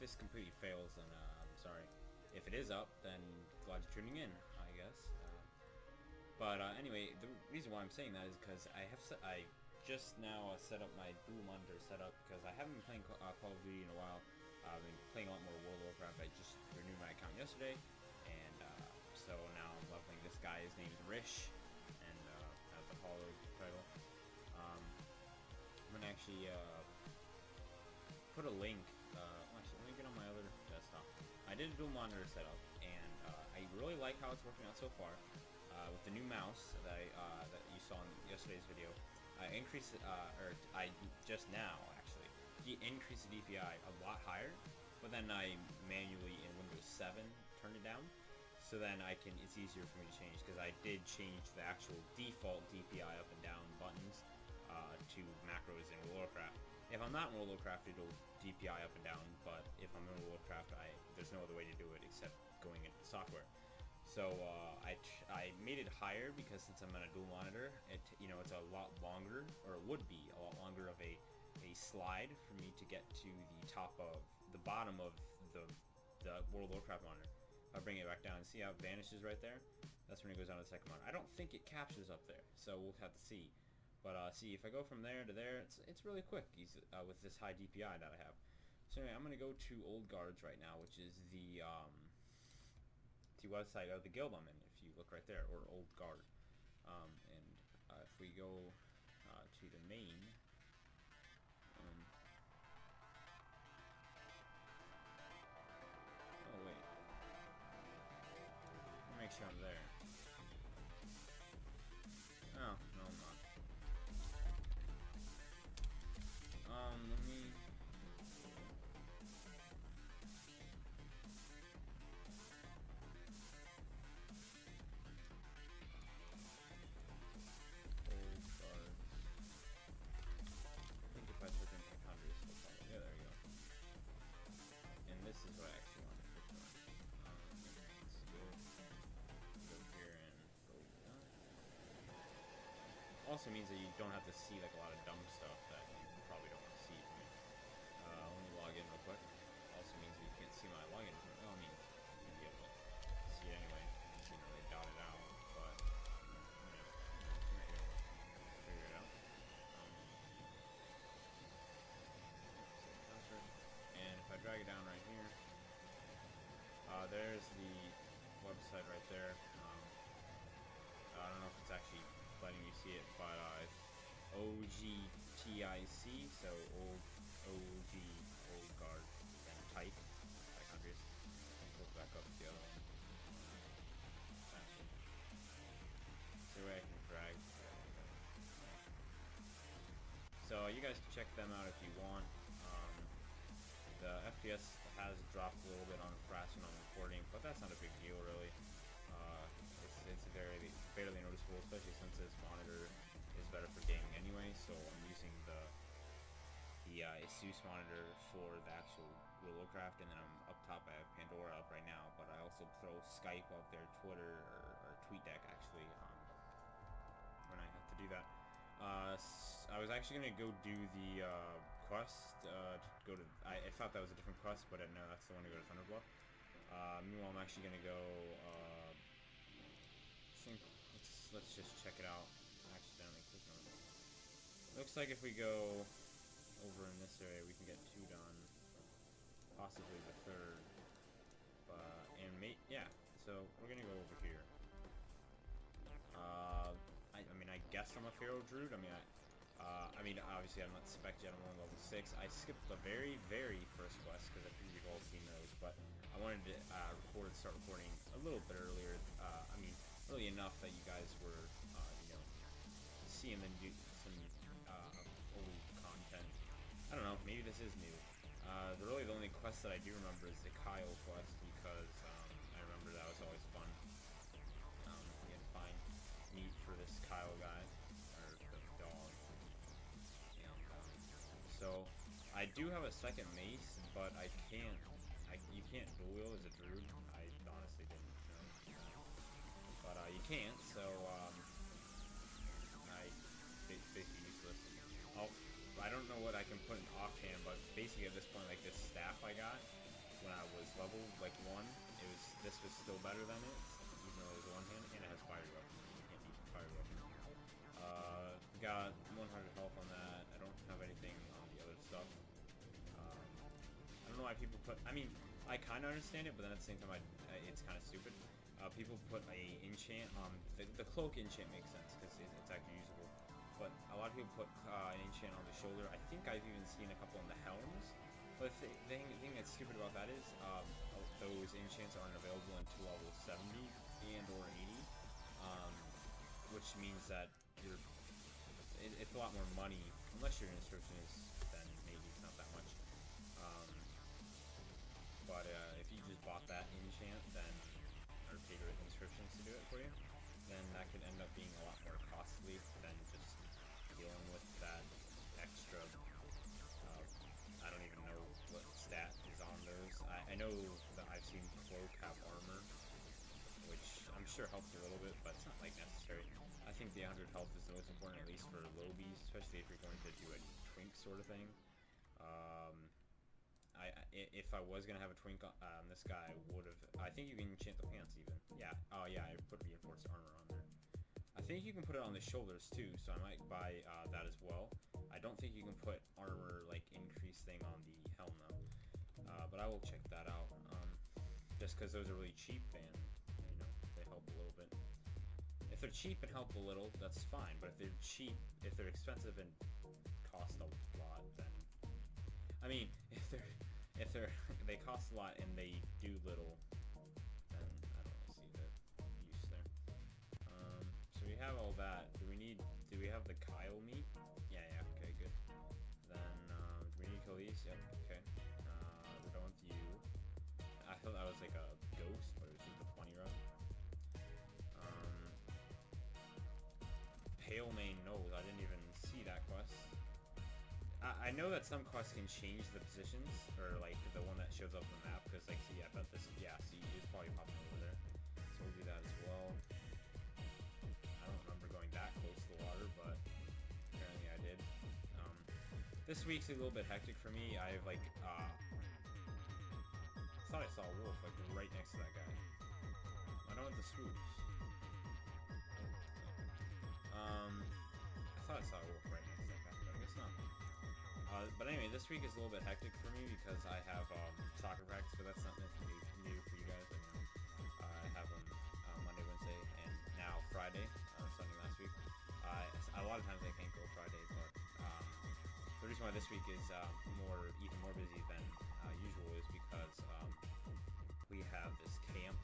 this completely fails, then I'm sorry. If it is up, then glad you're tuning in, I guess. But anyway, the reason why I'm saying that is because I just now set up my dual monitor setup because I haven't been playing Call of Duty in a while. I've been playing a lot more World of Warcraft. I just renewed my account yesterday, and so now I'm leveling this guy. His name is Rishh, and has the Hollow title. I'm gonna actually put a link. Actually, let me get on my other desktop. I did a dual monitor setup, and I really like how it's working out so far. With the new mouse that that you saw in yesterday's video, I increased it, or I just now actually increased the DPI a lot higher, but then I manually in Windows 7 turned it down, so then it's easier for me to change because I did change the actual default DPI up and down buttons to macros in World of Warcraft. If I'm not in World of Warcraft, it'll DPI up and down, but if I'm in World of Warcraft, there's no other way to do it except going into the software. So I made it higher because since I'm on a dual monitor, it's a lot longer, or it would be a lot longer of a slide for me to get to the bottom of the World of Warcraft monitor. I'll bring it back down and see how it vanishes right there. That's when it goes down to the second monitor. I don't think it captures up there, so we'll have to see. But see, if I go from there to there, it's really quick with this high DPI that I have. So anyway, I'm gonna go to Old Guards right now, which is the website of the guild I'm in. If you look right there, or Old Guard, and if we go to the main, oh wait, let me make sure I'm there. Oh no, I'm not. Let me. If I put in my country, yeah, there you go. And this is what I actually want to put on. Let's go here and go down. Also means that you don't have to see like a lot of dumb stuff that you probably don't want to see from me. Let me log in real quick. Also means that you can't see my login. Well, I mean, you'll be able to see it anyway. You know, they dot it out, but figure it out. And if I drag it down right here, there's the website right there. I don't know if it's actually letting you see it, but it's OGTIC, so old guard, and type like countries. Let's go back up to the other one. See where I can drag. So you guys can check them out if you want. The FPS has dropped a little bit on Frast when I'm recording, but that's not a big deal really. It's fairly noticeable, especially since this monitor is better for gaming anyway. So I'm using the Asus monitor for the actual World of Warcraft, and then I'm up top. I have Pandora up right now, but I also throw Skype up there, Twitter, or TweetDeck actually when I have to do that. I was actually gonna go do the quest to go to. I thought that was a different quest, but no, that's the one to go to Thunderbluff. Meanwhile, I'm actually gonna go. Let's just check it out. I accidentally clicked on it. Looks like if we go over in this area, we can get 2 done, possibly the 3rd. Yeah. So we're gonna go over here. I mean, I guess I'm a Pharaoh Druid. I mean, obviously I'm not spec yet. I'm only level 6. I skipped the very first quest because I figured you've all seen those, but I wanted to start recording a little bit earlier. I mean, really enough that you guys were, seeing some old content. I don't know. Maybe this is new. Really, the only quest that I do remember is the Kyle quest because I remember that was always fun. You had to find meat for this Kyle guy, or the dog. So I do have a second mace, but you can't dual wield as a druid. I honestly didn't know, but you can't. So it's basically useless. I don't know what I can put in offhand, but basically at this point, like this staff I got, when I was level like 1, this was still better than it, even though it was one hand, and it has fire weapon. You can't use fire weapon. Got 100 health on that. I don't have anything on the other stuff. I don't know why people put. I mean, I kind of understand it, but then at the same time, it's kind of stupid. People put a enchant on the cloak enchant makes sense because it's actually usable. But a lot of people put an enchant on the shoulder. I think I've even seen a couple on the helms. But the thing that's stupid about that is those enchants aren't available until level 70 and or 80, which means that it's a lot more money unless your inscription is, then maybe it's not that much. But if you just bought that enchant, then or paid inscriptions to do it for you, then that could end up being a lot more costly than just dealing with that extra. I don't even know what stat is on those. I know that I've seen cloak have armor, which I'm sure helps a little bit, but it's not like necessary. I think the 100 health is the most important, at least for lobies, especially if you're going to do a twink sort of thing. If I was gonna have a twink on this guy, I would have. I think you can enchant the pants even. Yeah. Oh yeah, I put reinforced armor on there. I think you can put it on the shoulders too, so I might buy that as well. I don't think you can put armor like increase thing on the helm though, but I will check that out. Just because those are really cheap and you know they help a little bit. If they're cheap and help a little, that's fine. But if they're expensive and cost a lot, then I mean if they cost a lot and they do little, then I don't really see the use there. So we have all that. Do we have the Kyle meat? Yeah, okay, good. Then, do we need to kill these? Yep, okay. We're done with you. I thought that was like a ghost, but it was just a funny run. Pale Mane Nose, I didn't even see that quest. I know that some quests can change the positions, or like the one that shows up on the map, because like, see, I bet this, yeah, see, it's probably popping over there. So we'll do that as well. I don't remember going that close to the water, but apparently I did. This week's a little bit hectic for me. I have like, I thought I saw a wolf like right next to that guy. I don't have the swoops. I thought I saw a wolf right next to that guy, but I guess not. But anyway, this week is a little bit hectic for me because I have soccer practice, but that's not nothing new for you guys. I have them Monday, Wednesday, and now Friday, Sunday last week. A lot of times I can't go Friday, but the reason why this week is even more busy than usual is because we have this camp.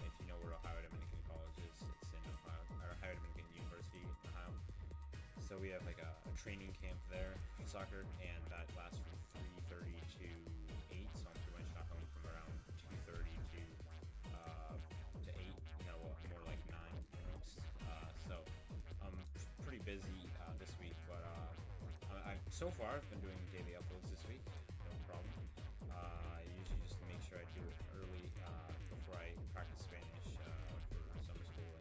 If you know where Ohio Dominican College is, it's in Ohio, or Ohio Dominican University in Ohio. So we have like a training camp there for soccer, and that lasts from 3:30 to 8. So I'm pretty much not home from around 2:30 to 8. No, more like 9 almost. So I'm pretty busy this week, but so far I've been doing daily uploads this week, no problem. I usually just make sure I do it early before I practice Spanish for summer school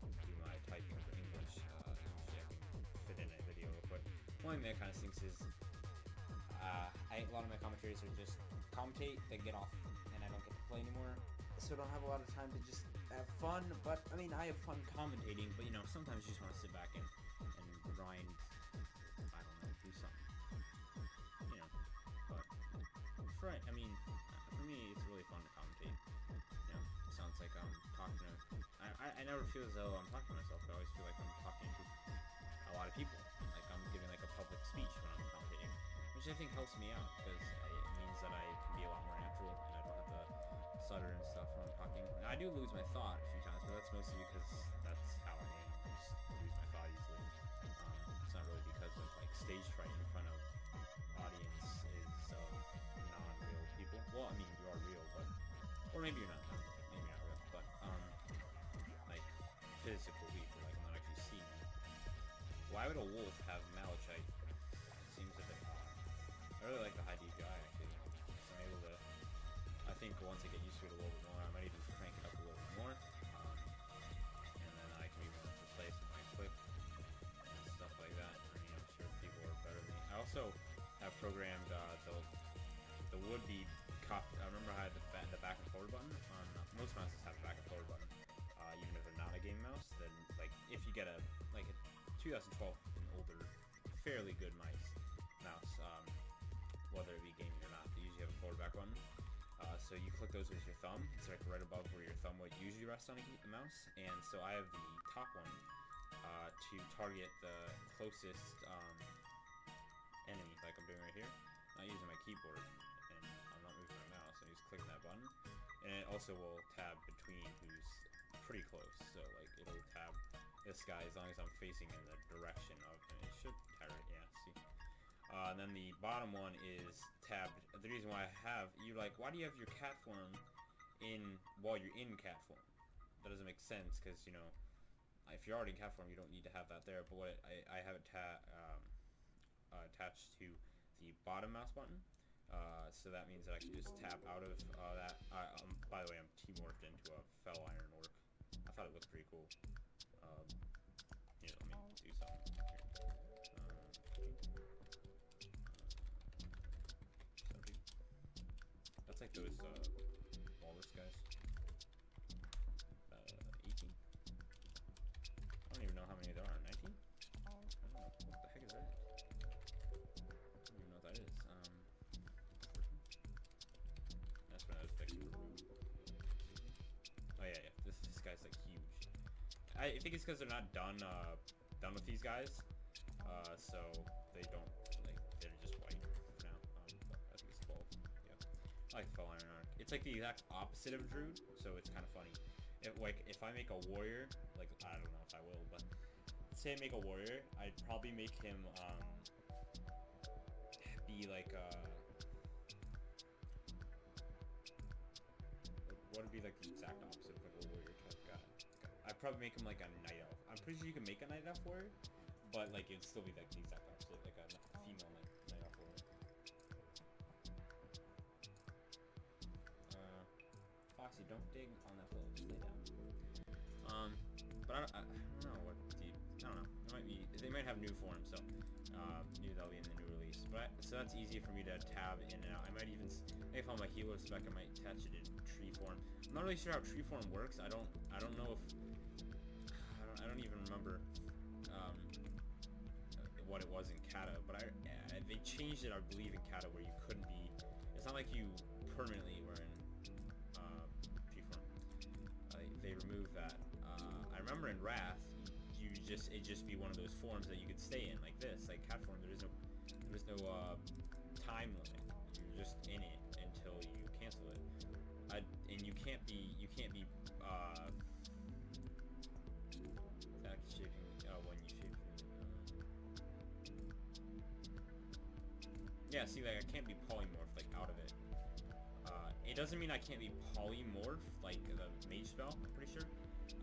and do my typing for English. Usually I can fit in a video real quick. One thing that kind of stinks is a lot of my commentators are just commentate, then get off, and I don't get to play anymore. So I don't have a lot of time to just have fun. But I mean, I have fun commentating, but you know, sometimes you just want to sit back and grind. I don't know, do something. You know, but for me, it's really fun to commentate. You know, it sounds like I'm talking to. I never feel as though I'm talking to myself. I always feel like I'm talking to a lot of people. Like I'm giving like a public speech when I'm commentating, which I think helps me out because it means that I can be a lot more natural and I don't have to stutter and stuff when I'm talking. And I do lose my thought a few times, but that's mostly because that's how I am. I just lose my thought easily. It's not really because of like stage fright in front of audiences of non-real people. Well, I mean, you are real, but or maybe you're not. Maybe not real, but like physical people. Like I'm not actually seeing them. Why would a wolf have malachite? It seems a bit odd. I really like the high DPI actually. So I'm able to. I think once I get used to it a little bit more, I might even crank it up a little bit more, and then I can be more precise with my click and stuff like that. I mean, I'm sure people are better than me. I also have programmed the would-be I remember I had the back and forward button on most mouses have a back and forward button. Even if they're not a game mouse, then like if you get a 2012 and older, fairly good mouse, whether it be gaming or not, they usually have a forward back button. So you click those with your thumb. It's like right above where your thumb would usually rest on a mouse, and so I have the top one to target the closest enemy, like I'm doing right here. I'm not using my keyboard, and I'm not moving my mouse. I'm just clicking that button, and it also will tab between who's pretty close. So like it'll tab this guy as long as I'm facing in the direction of him. It should tab it, yeah. See. And then the bottom one is tabbed. The reason why I have why do you have your cat form while you're in cat form? That doesn't make sense because if you're already in cat form, you don't need to have that there. But I have it attached to the bottom mouse button, so that means that I can just tap out of that. By the way, I'm T-morphed into a fell iron orc. I thought it looked pretty cool. Let me do something here. That's like those walrus guys. 18? I don't even know how many there are. 19? I don't know. What the heck is that? I don't even know what that is. That's when I was fixing the room. Oh yeah. This guy's like huge. I think it's because they're not done with these guys, so they don't they're just white for now. I think it's 12. Yeah, I like the fell iron arc. It's like the exact opposite of a druid, so it's kind of funny. If I make a warrior, I don't know if I will, but say I make a warrior, I'd probably make him be like what would be like the exact opposite of like a warrior type guy? I'd probably make him like a night elf. I'm pretty sure you can make a night elf warrior, but like it'd still be like the exact opposite, like a female night elf warrior. Foxy, don't dig on that pillow. Just lay down. But I don't know what. I don't know. They might have new forms, so maybe that'll be in the new release. So that's easy for me to tab in and out. I might even, if I'm a healer spec, I might attach it in tree form. I'm not really sure how tree form works. I don't know if I don't even remember what it was in Kata, but they changed it, I believe, in Kata where you couldn't be. It's not like you permanently were in tree form. They removed that. I remember in Wrath, it'd just be one of those forms that you could stay in, like this, like cat form. There was no time limit. You're just in it until you cancel it. And you can't be shaping. Oh, when you shape. Yeah, see, like I can't be polymorphed out of it. It doesn't mean I can't be polymorphed like the mage spell.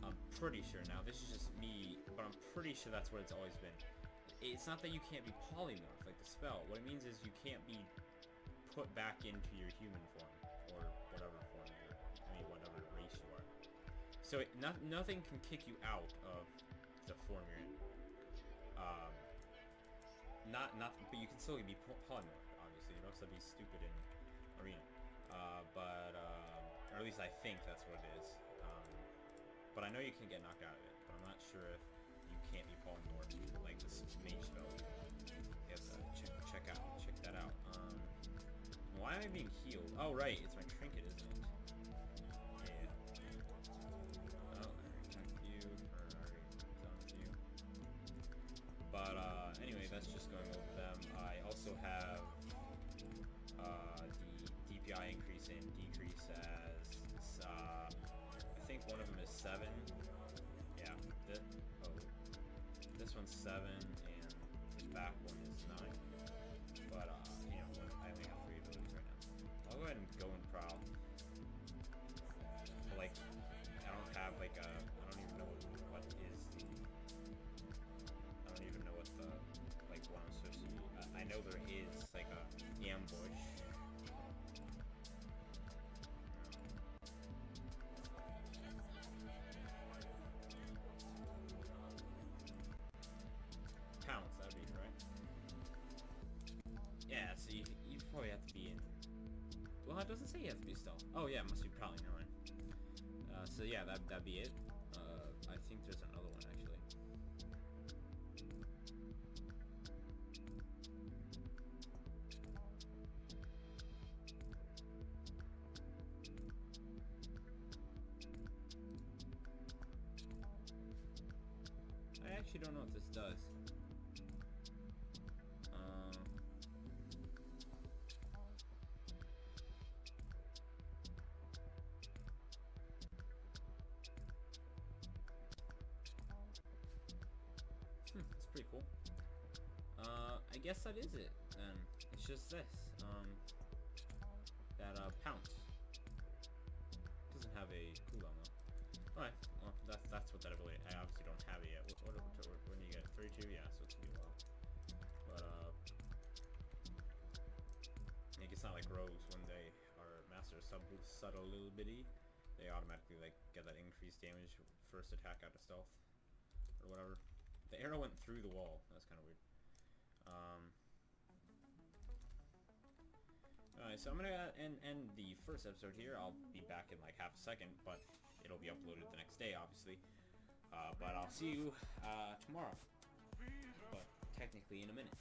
I'm pretty sure. Now this is just me, but I'm pretty sure that's what it's always been. It's not that you can't be polymorphed like the spell. What it means is you can't be put back into your human form or whatever form whatever race you are. So nothing can kick you out of the form you're in. But you can still be polymorphed. Obviously, you don't have to be stupid in arena. Or at least I think that's what it is. But I know you can get knocked out of it. But I'm not sure if you can't be polymorphed like this mage spell. You have to check that out. Why am I being healed? Oh right, it's my trinket, isn't it? Yeah. Oh, I already checked you, or already done with you. But anyway, that's just going over them. I also have the DPI increase and decrease as I think one of them is 7. Yeah. This one's 7 and the back one is 9. But I only have 3 abilities right now. I'll go ahead and go and prowl. But I don't have I don't even know what is the. I don't even know what the what I'm supposed to do. I know there is a ambush. stealth. Oh yeah, it must be probably 9. So yeah, that'd be it. I think there's another one actually. I actually don't know what this does. It's pretty cool. I guess that is it then. It's just this. That pounce. Doesn't have a cooldown though. Alright, well that's what that ability. I obviously don't have it yet. When do you get it? 32? Yeah, so it's gonna be a while. But like it's not like rogues when they are master subtle little bitty. They automatically like get that increased damage first attack out of stealth or whatever. The arrow went through the wall. That's kind of weird. Alright, so I'm gonna end the first episode here. I'll be back in like half a second, but it'll be uploaded the next day, obviously. But I'll see you tomorrow. But technically in a minute.